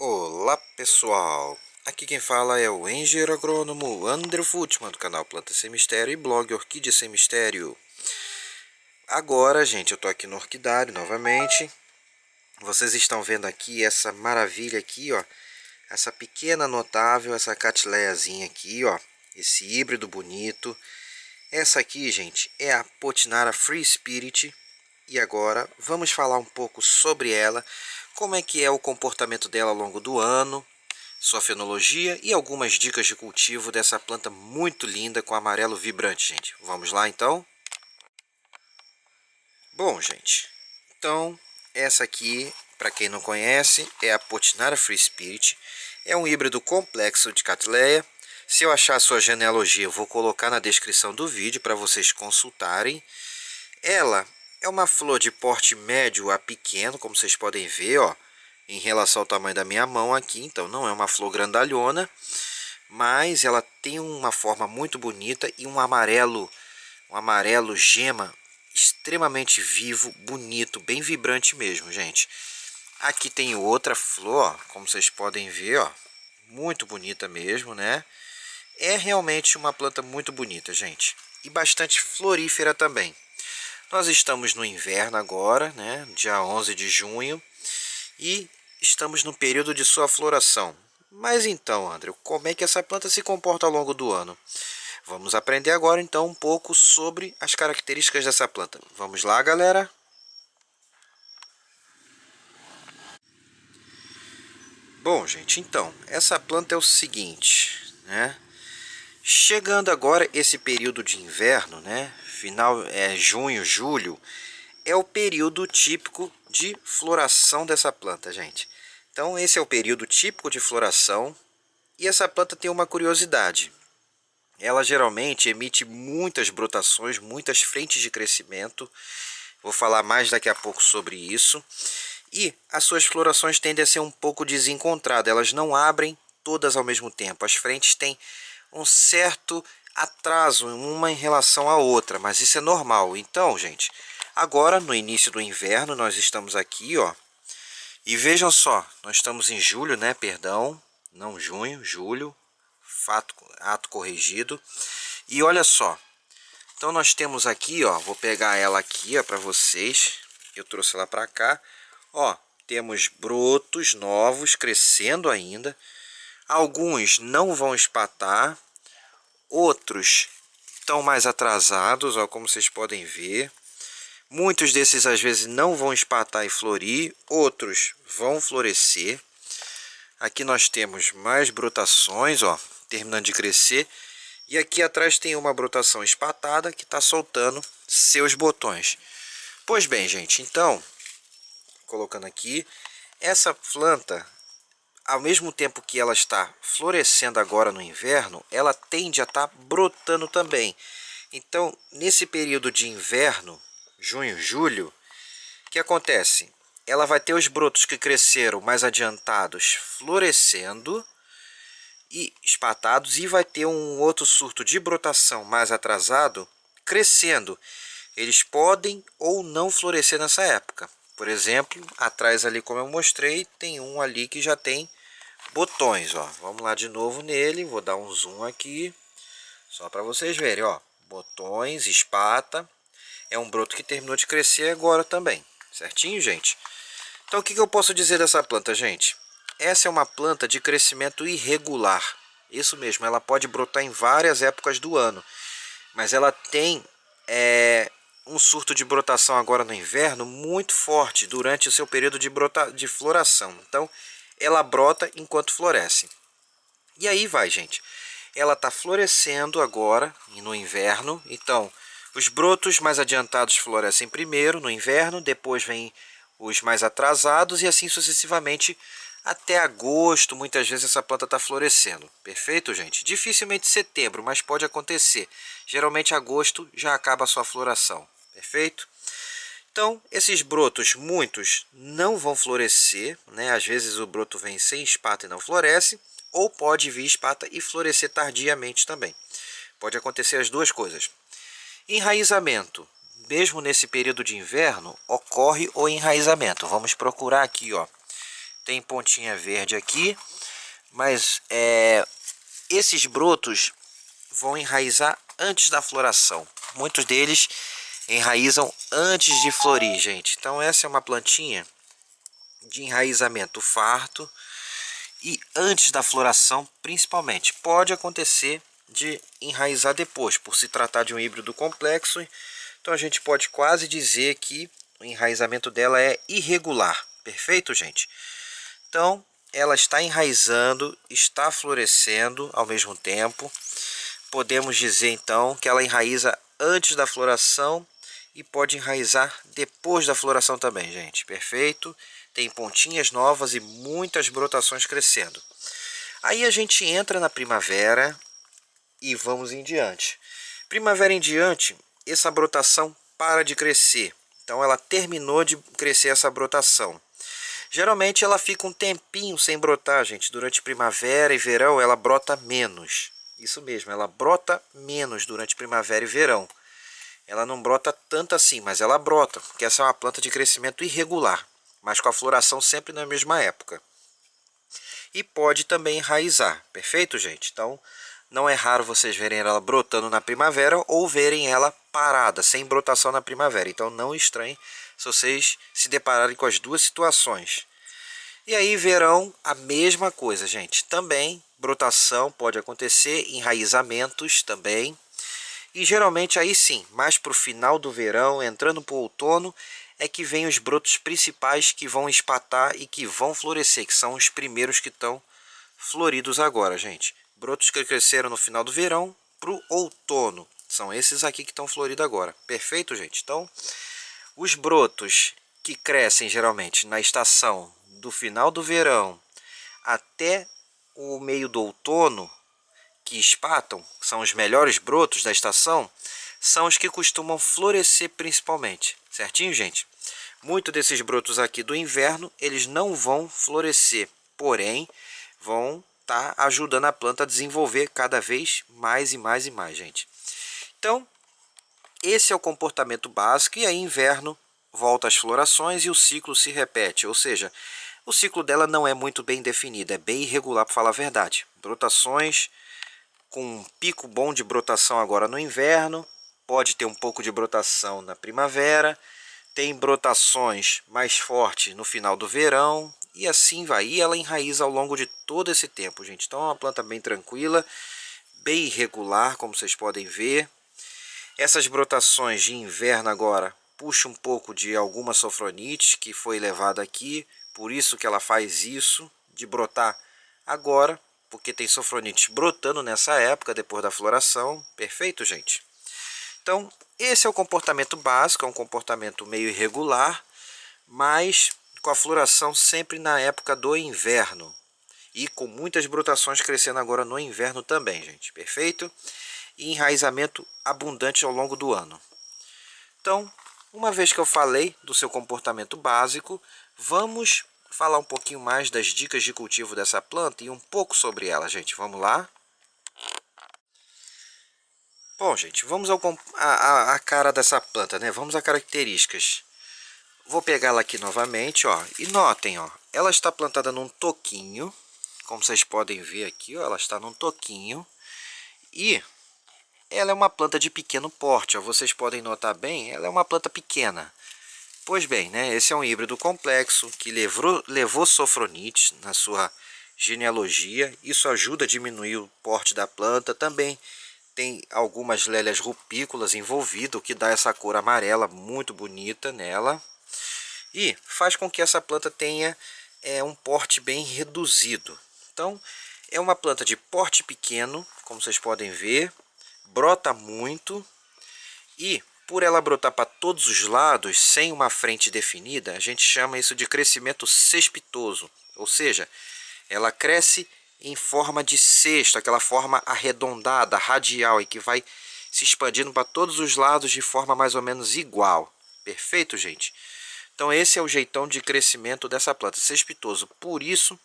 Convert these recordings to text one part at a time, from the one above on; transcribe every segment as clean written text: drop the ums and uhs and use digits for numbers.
Olá pessoal, aqui quem fala é o engenheiro agrônomo André Futman do canal Planta Sem Mistério e blog Orquídea Sem Mistério. Agora, gente, eu tô aqui no orquidário novamente. Vocês estão vendo aqui essa maravilha aqui, ó, essa pequena notável, essa catleiazinha aqui, ó, esse híbrido bonito. Essa aqui, gente, é a Potinara Free Spirit. E agora vamos falar um pouco sobre ela, como é que é o comportamento dela ao longo do ano, sua fenologia e algumas dicas de cultivo dessa planta muito linda com amarelo vibrante, gente. Vamos lá então? Bom, gente, então essa aqui, para quem não conhece, é a Potinara Free Spirit. É um híbrido complexo de Cattleya. Se eu achar a sua genealogia, eu vou colocar na descrição do vídeo para vocês consultarem. Ela é uma flor de porte médio a pequeno, como vocês podem ver, ó, em relação ao tamanho da minha mão aqui. Então não é uma flor grandalhona, mas ela tem uma forma muito bonita e um amarelo gema extremamente vivo, bonito, bem vibrante mesmo, gente. Aqui tem outra flor, ó, como vocês podem ver, ó, muito bonita mesmo, né? É realmente uma planta muito bonita, gente, e bastante florífera também. Nós estamos no inverno agora, né? Dia 11 de junho, e estamos no período de sua floração. Mas então, André, como é que essa planta se comporta ao longo do ano? Vamos aprender agora então um pouco sobre as características dessa planta. Vamos lá, galera? Bom, gente, então, essa planta é o seguinte, né? Chegando agora esse período de inverno, né? Final junho, julho, é o período típico de floração dessa planta, gente. Então, esse é o período típico de floração. E essa planta tem uma curiosidade. Ela geralmente emite muitas brotações, muitas frentes de crescimento. Vou falar mais daqui a pouco sobre isso. E as suas florações tendem a ser um pouco desencontradas. Elas não abrem todas ao mesmo tempo. As frentes têm um certo atraso uma em relação à outra, mas isso é normal. Então, gente, agora no início do inverno nós estamos aqui, ó. E vejam só, nós estamos em julho, né? Perdão, não junho, julho. Ato corrigido. E olha só, então nós temos aqui, ó, vou pegar ela aqui, ó, para vocês. Eu trouxe ela para cá. Ó, temos brotos novos crescendo ainda. Alguns não vão espatar, outros estão mais atrasados, ó, como vocês podem ver. Muitos desses às vezes não vão espatar e florir, outros vão florescer. Aqui nós temos mais brotações, ó, terminando de crescer. E aqui atrás tem uma brotação espatada que está soltando seus botões. Pois bem, gente, então, colocando aqui, essa planta, ao mesmo tempo que ela está florescendo agora no inverno, ela tende a estar brotando também. Então, nesse período de inverno, junho, julho, o que acontece? Ela vai ter os brotos que cresceram mais adiantados florescendo e espatados, e vai ter um outro surto de brotação mais atrasado crescendo. Eles podem ou não florescer nessa época. Por exemplo, atrás ali, como eu mostrei, tem um ali que já tem botões, ó. Vamos lá de novo nele, vou dar um zoom aqui, só para vocês verem, ó. Botões, espata. É um broto que terminou de crescer agora também, certinho, gente? Então, o que eu posso dizer dessa planta, gente? Essa é uma planta de crescimento irregular. Isso mesmo, ela pode brotar em várias épocas do ano. Mas ela tem um surto de brotação agora no inverno muito forte durante o seu período de floração. Então, ela brota enquanto floresce. E aí vai, gente. Ela está florescendo agora no inverno. Então, os brotos mais adiantados florescem primeiro no inverno, depois vem os mais atrasados e assim sucessivamente até agosto. Muitas vezes essa planta está florescendo. Perfeito, gente? Dificilmente setembro, mas pode acontecer. Geralmente agosto já acaba a sua floração. Perfeito? Então, esses brotos, muitos não vão florescer, né? Às vezes o broto vem sem espata e não floresce, ou pode vir espata e florescer tardiamente também. Pode acontecer as duas coisas. Enraizamento. Mesmo nesse período de inverno, ocorre o enraizamento. Vamos procurar aqui, ó, tem pontinha verde aqui, mas esses brotos vão enraizar antes da floração. Muitos deles enraizam antes de florir, gente. Então essa é uma plantinha de enraizamento farto e antes da floração, principalmente. Pode acontecer de enraizar depois, por se tratar de um híbrido complexo. Então a gente pode quase dizer que o enraizamento dela é irregular. Perfeito, gente? Então ela está enraizando, está florescendo ao mesmo tempo. Podemos dizer então que ela enraiza antes da floração e pode enraizar depois da floração também, gente. Perfeito? Tem pontinhas novas e muitas brotações crescendo. Aí a gente entra na primavera e vamos em diante. Primavera em diante, essa brotação para de crescer. Então ela terminou de crescer essa brotação. Geralmente ela fica um tempinho sem brotar, gente. Durante primavera e verão ela brota menos. Isso mesmo, ela brota menos durante primavera e verão. Ela não brota tanto assim, mas ela brota, porque essa é uma planta de crescimento irregular, mas com a floração sempre na mesma época. E pode também enraizar, perfeito, gente? Então, não é raro vocês verem ela brotando na primavera ou verem ela parada, sem brotação na primavera. Então, não estranhe se vocês se depararem com as duas situações. E aí, verão, a mesma coisa, gente. Também, brotação pode acontecer, enraizamentos também. E geralmente aí sim, mais para o final do verão, entrando para o outono, é que vem os brotos principais que vão espatar e que vão florescer, que são os primeiros que estão floridos agora, gente. Brotos que cresceram no final do verão para o outono. São esses aqui que estão floridos agora. Perfeito, gente? Então, os brotos que crescem geralmente na estação do final do verão até o meio do outono, que espatam, são os melhores brotos da estação, são os que costumam florescer principalmente, certinho, gente? Muitos desses brotos aqui do inverno, eles não vão florescer, porém, vão estar ajudando a planta a desenvolver cada vez mais e mais e mais, gente. Então, esse é o comportamento básico, e aí inverno volta às florações e o ciclo se repete, ou seja, o ciclo dela não é muito bem definido, é bem irregular para falar a verdade. Brotações com um pico bom de brotação agora no inverno, pode ter um pouco de brotação na primavera, tem brotações mais fortes no final do verão, e assim vai. E ela enraiza ao longo de todo esse tempo, gente. Então é uma planta bem tranquila, bem irregular, como vocês podem ver. Essas brotações de inverno agora puxam um pouco de alguma sofronite que foi levada aqui, por isso que ela faz isso, de brotar agora, porque tem sofronites brotando nessa época, depois da floração. Perfeito, gente? Então, esse é o comportamento básico, é um comportamento meio irregular, mas com a floração sempre na época do inverno. E com muitas brotações crescendo agora no inverno também, gente. Perfeito? E enraizamento abundante ao longo do ano. Então, uma vez que eu falei do seu comportamento básico, vamos falar um pouquinho mais das dicas de cultivo dessa planta e um pouco sobre ela, gente. Vamos lá? Bom, gente, vamos à cara dessa planta, né? Vamos às características. Vou pegar ela aqui novamente, ó. E notem, ó, ela está plantada num toquinho. Como vocês podem ver aqui, ó, ela está num toquinho. E ela é uma planta de pequeno porte, ó. Vocês podem notar bem, ela é uma planta pequena. Pois bem, né, esse é um híbrido complexo que levou sofronites na sua genealogia. Isso ajuda a diminuir o porte da planta. Também tem algumas lélias rupícolas envolvidas, o que dá essa cor amarela muito bonita nela. E faz com que essa planta tenha um porte bem reduzido. Então, é uma planta de porte pequeno, como vocês podem ver. Brota muito e por ela brotar para todos os lados, sem uma frente definida, a gente chama isso de crescimento cespitoso. Ou seja, ela cresce em forma de cesto, aquela forma arredondada, radial, e que vai se expandindo para todos os lados de forma mais ou menos igual. Perfeito, gente? Então esse é o jeitão de crescimento dessa planta, cespitoso. Por isso,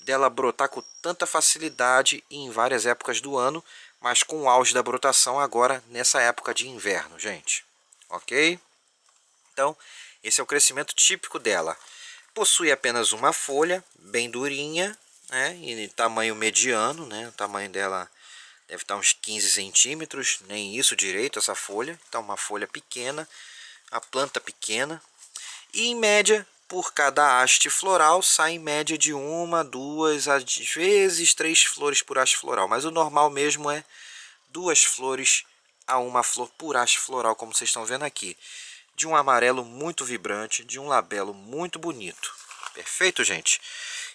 dela brotar com tanta facilidade em várias épocas do ano, mas com o auge da brotação agora nessa época de inverno, gente. Ok? Então, esse é o crescimento típico dela. Possui apenas uma folha, bem durinha, né? Em tamanho mediano, né? O tamanho dela deve estar uns 15 centímetros, nem isso direito essa folha. Então uma folha pequena, a planta pequena. E em média, por cada haste floral, sai em média de uma, duas, às vezes 3 flores por haste floral. Mas o normal mesmo é 2 flores a uma flor por haste floral, como vocês estão vendo aqui. De um amarelo muito vibrante, de um labelo muito bonito. Perfeito, gente?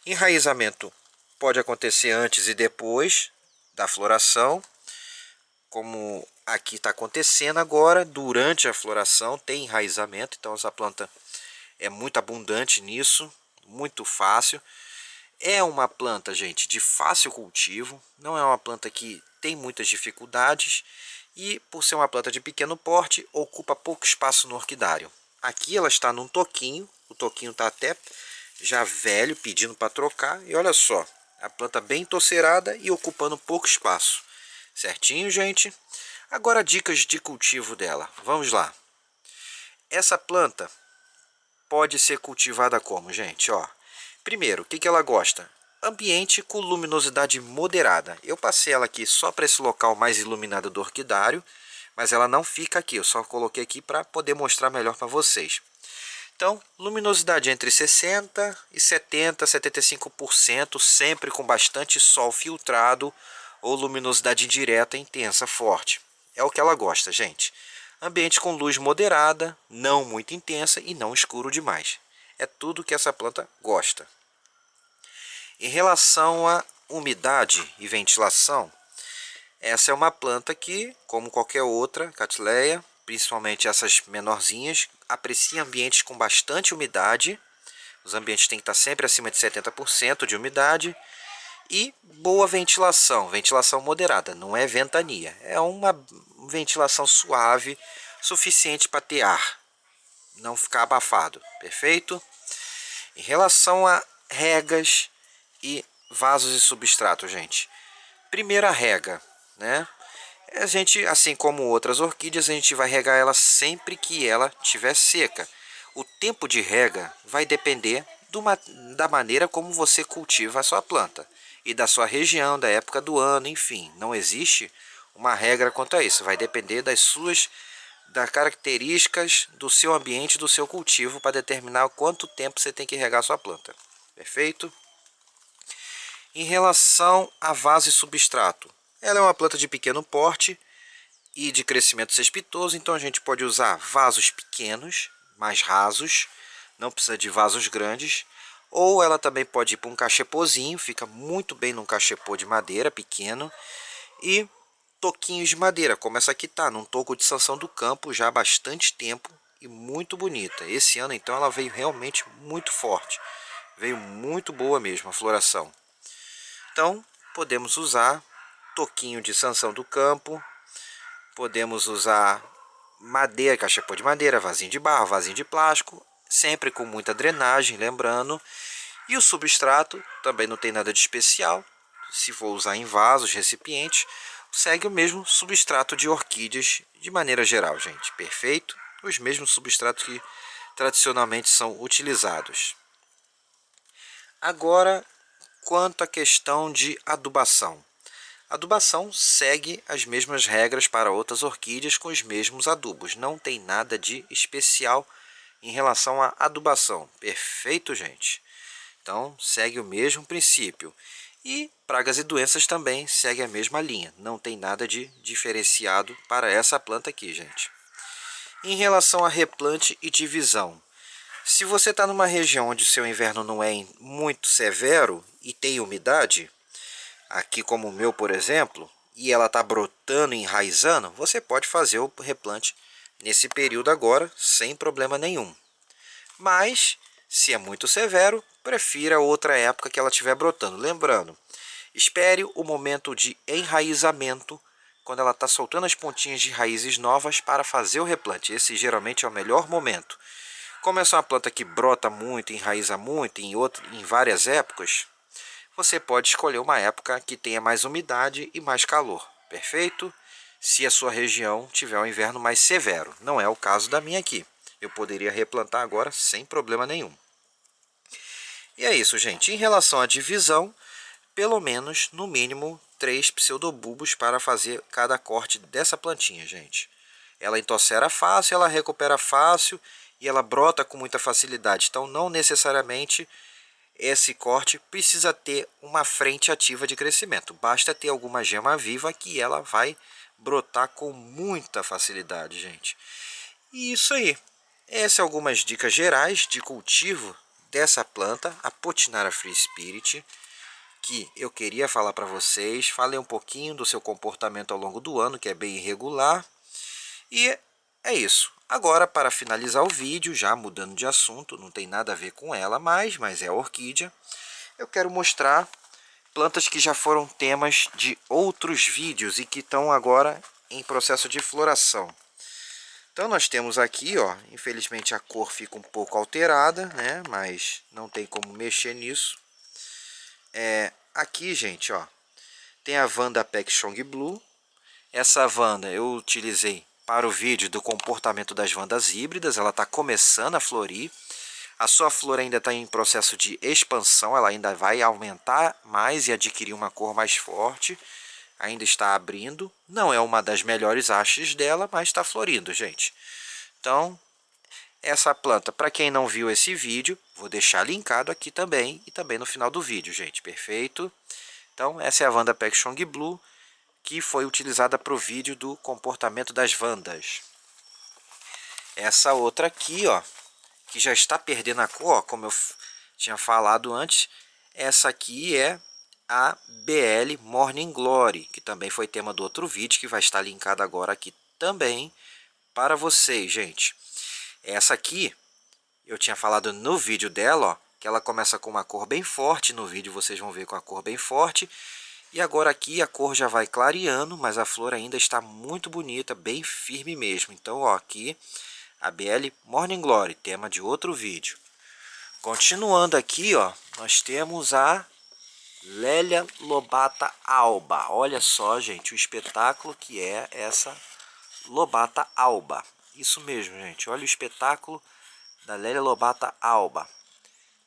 Enraizamento pode acontecer antes e depois da floração, como aqui está acontecendo agora. Durante a floração tem enraizamento, então essa planta é muito abundante nisso, muito fácil. É uma planta, gente, de fácil cultivo, não é uma planta que tem muitas dificuldades e, por ser uma planta de pequeno porte, ocupa pouco espaço no orquidário. Aqui ela está num toquinho, o toquinho está até já velho, pedindo para trocar, e olha só, a planta bem torcerada e ocupando pouco espaço. Certinho, gente? Agora dicas de cultivo dela, vamos lá. Essa planta pode ser cultivada como, gente? Ó, primeiro, o que ela gosta? Ambiente com luminosidade moderada. Eu passei ela aqui só para esse local mais iluminado do orquidário, mas ela não fica aqui. Eu só coloquei aqui para poder mostrar melhor para vocês. Então, luminosidade entre 60 e 70, 75%, sempre com bastante sol filtrado ou luminosidade indireta, intensa, forte. É o que ela gosta, gente. Ambiente com luz moderada, não muito intensa e não escuro demais. É tudo que essa planta gosta. Em relação à umidade e ventilação, essa é uma planta que, como qualquer outra Cattleya, principalmente essas menorzinhas, aprecia ambientes com bastante umidade. Os ambientes têm que estar sempre acima de 70% de umidade e boa ventilação, ventilação moderada, não é ventania, é uma ventilação suave, suficiente para ter ar, não ficar abafado, perfeito? Em relação a regas e vasos e substrato, gente, primeira rega, né? A gente, assim como outras orquídeas, a gente vai regar ela sempre que ela estiver seca. O tempo de rega vai depender da maneira como você cultiva a sua planta e da sua região, da época do ano, enfim. Não existe uma regra quanto a isso. Vai depender das características do seu ambiente, do seu cultivo, para determinar quanto tempo você tem que regar a sua planta. Perfeito? Em relação a vaso e substrato, ela é uma planta de pequeno porte e de crescimento cespitoso, então a gente pode usar vasos pequenos, mais rasos, não precisa de vasos grandes, ou ela também pode ir para um cachepôzinho, fica muito bem num cachepô de madeira pequeno, e toquinhos de madeira, como essa aqui está, num toco de Sansão do Campo já há bastante tempo e muito bonita. Esse ano então ela veio realmente muito forte, veio muito boa mesmo a floração. Então podemos usar toquinho de Sansão do Campo, podemos usar madeira, cachepô de madeira, vasinho de barro, vasinho de plástico, sempre com muita drenagem, lembrando. E o substrato também não tem nada de especial. Se for usar em vasos, recipientes, segue o mesmo substrato de orquídeas de maneira geral, gente. Perfeito? Os mesmos substratos que tradicionalmente são utilizados. Agora, quanto à questão de adubação. A adubação segue as mesmas regras para outras orquídeas com os mesmos adubos. Não tem nada de especial em relação à adubação. Perfeito, gente? Então, segue o mesmo princípio. E pragas e doenças também segue a mesma linha. Não tem nada de diferenciado para essa planta aqui, gente. Em relação a replante e divisão. Se você está numa região onde o seu inverno não é muito severo e tem umidade, aqui como o meu, por exemplo, e ela está brotando e enraizando, você pode fazer o replante nesse período agora, sem problema nenhum. Mas, se é muito severo, prefira outra época que ela estiver brotando. Lembrando, espere o momento de enraizamento, quando ela está soltando as pontinhas de raízes novas para fazer o replante. Esse geralmente é o melhor momento. Como essa é uma planta que brota muito, enraiza muito em várias épocas, você pode escolher uma época que tenha mais umidade e mais calor, perfeito? Se a sua região tiver um inverno mais severo, não é o caso da minha aqui. Eu poderia replantar agora sem problema nenhum. E é isso, gente. Em relação à divisão, pelo menos, no mínimo, 3 pseudobulbos para fazer cada corte dessa plantinha, gente. Ela entossera fácil, ela recupera fácil e ela brota com muita facilidade. Então, não necessariamente esse corte precisa ter uma frente ativa de crescimento. Basta ter alguma gema viva que ela vai brotar com muita facilidade, gente. E isso aí. Essas são algumas dicas gerais de cultivo dessa planta, a Potinara Free Spirit, que eu queria falar para vocês. Falei um pouquinho do seu comportamento ao longo do ano, que é bem irregular. E é isso. Agora, para finalizar o vídeo, já mudando de assunto, não tem nada a ver com ela mais, mas é a orquídea, eu quero mostrar plantas que já foram temas de outros vídeos e que estão agora em processo de floração. Então nós temos aqui, ó, infelizmente a cor fica um pouco alterada, né? Mas não tem como mexer nisso. Aqui, gente, ó, tem a Vanda Pekchong Blue. Essa Vanda eu utilizei para o vídeo do comportamento das Vandas híbridas. Ela está começando a florir. A sua flor ainda está em processo de expansão. Ela ainda vai aumentar mais e adquirir uma cor mais forte. Ainda está abrindo. Não é uma das melhores hastes dela, mas está florindo, gente. Então, essa planta, para quem não viu esse vídeo, vou deixar linkado aqui também e também no final do vídeo, gente. Perfeito? Então, essa é a Vanda Pekchong Blue, que foi utilizada para o vídeo do comportamento das Vandas. Essa outra aqui, ó, que já está perdendo a cor, ó, como eu tinha falado antes, essa aqui é a BL Morning Glory, que também foi tema do outro vídeo, que vai estar linkado agora aqui também para vocês, gente. Essa aqui, eu tinha falado no vídeo dela, ó, que ela começa com uma cor bem forte, no vídeo vocês vão ver com a cor bem forte. E agora aqui a cor já vai clareando, mas a flor ainda está muito bonita, bem firme mesmo. Então, ó, aqui a BL Morning Glory, tema de outro vídeo. Continuando aqui, ó, nós temos a Lélia Lobata Alba. Olha só, gente, o espetáculo que é essa Lobata Alba. Isso mesmo, gente. Olha o espetáculo da Lélia Lobata Alba.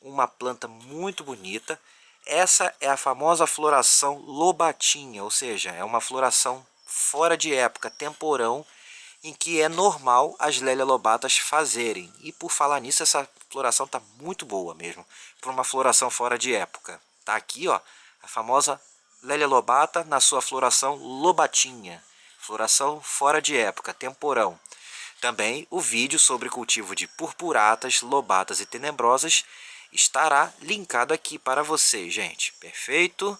Uma planta muito bonita. Essa é a famosa floração lobatinha, ou seja, é uma floração fora de época, temporão, em que é normal as Lélia lobatas fazerem. E por falar nisso, essa floração está muito boa mesmo, para uma floração fora de época. Tá aqui, ó, a famosa Lélia lobata na sua floração lobatinha, floração fora de época, temporão. Também o vídeo sobre cultivo de purpuratas, lobatas e tenebrosas estará linkado aqui para vocês, gente. Perfeito?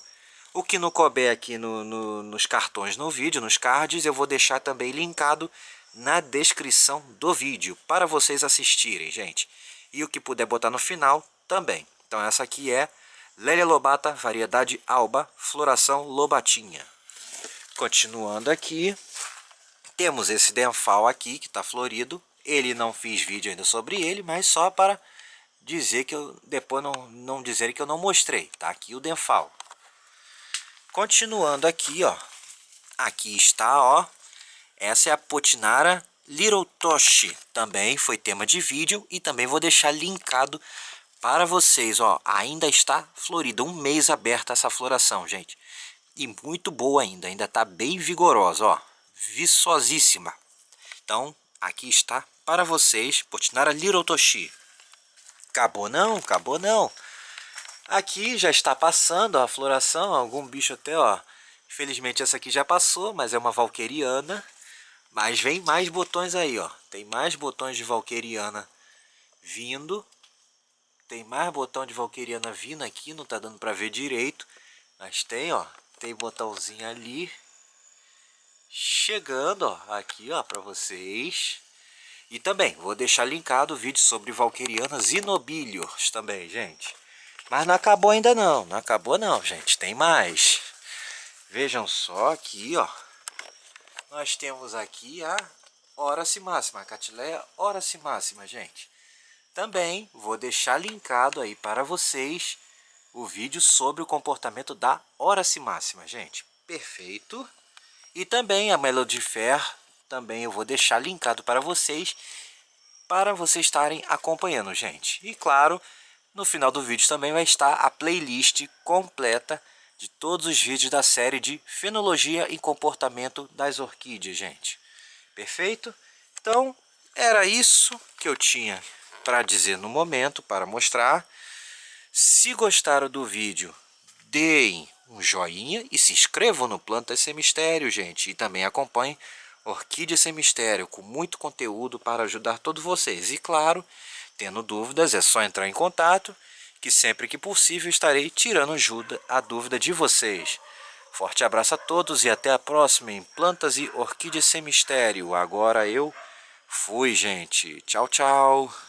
O que não couber aqui nos cartões no vídeo, nos cards, eu vou deixar também linkado na descrição do vídeo para vocês assistirem, gente. E o que puder botar no final também. Então essa aqui é Lélia lobata, variedade alba, floração lobatinha. Continuando aqui, temos esse denfal aqui que está florido. Ele não fiz vídeo ainda sobre ele, mas só para dizer que eu depois não dizer que eu não mostrei. Tá aqui o denfal. Continuando aqui, ó. Aqui está, ó. Essa é a Potinara Little Toshi. Também foi tema de vídeo e também vou deixar linkado para vocês, ó. Ainda está florida, um mês aberta essa floração, gente. E muito boa ainda está bem vigorosa, ó. Viçosíssima. Então, aqui está para vocês, Potinara Little Toshi. Acabou não? Acabou não. Aqui já está passando a floração, algum bicho até, ó. Infelizmente essa aqui já passou, mas é uma valqueriana. Mas vem mais botões aí, ó. Tem mais botões de valqueriana vindo. Tem mais botão de valqueriana vindo aqui, não tá dando para ver direito. Mas tem, ó. Tem botãozinho ali. Chegando, ó, aqui, ó, para vocês. E também vou deixar linkado o vídeo sobre valquerianas e nobilios também, gente. Mas não acabou ainda não, não acabou não, gente, tem mais. Vejam só aqui, ó. Nós temos aqui a Horace Máxima, a Catileia Horace Máxima, gente. Também vou deixar linkado aí para vocês o vídeo sobre o comportamento da Horace Máxima, gente. Perfeito. E também a Melody Fair, também eu vou deixar linkado para vocês estarem acompanhando, gente. E claro, No final do vídeo também vai estar a playlist completa de todos os vídeos da série de fenologia e comportamento das orquídeas, gente. Perfeito? Então, era isso que eu tinha para dizer no momento, para mostrar. Se gostaram do vídeo, deem um joinha e se inscrevam no Plantas Sem Mistério, gente. E também acompanhem Orquídea Sem Mistério, com muito conteúdo para ajudar todos vocês. E claro, tendo dúvidas, é só entrar em contato, que sempre que possível estarei tirando a dúvida de vocês. Forte abraço a todos e até a próxima em Plantas e Orquídeas Sem Mistério. Agora eu fui, gente. Tchau, tchau.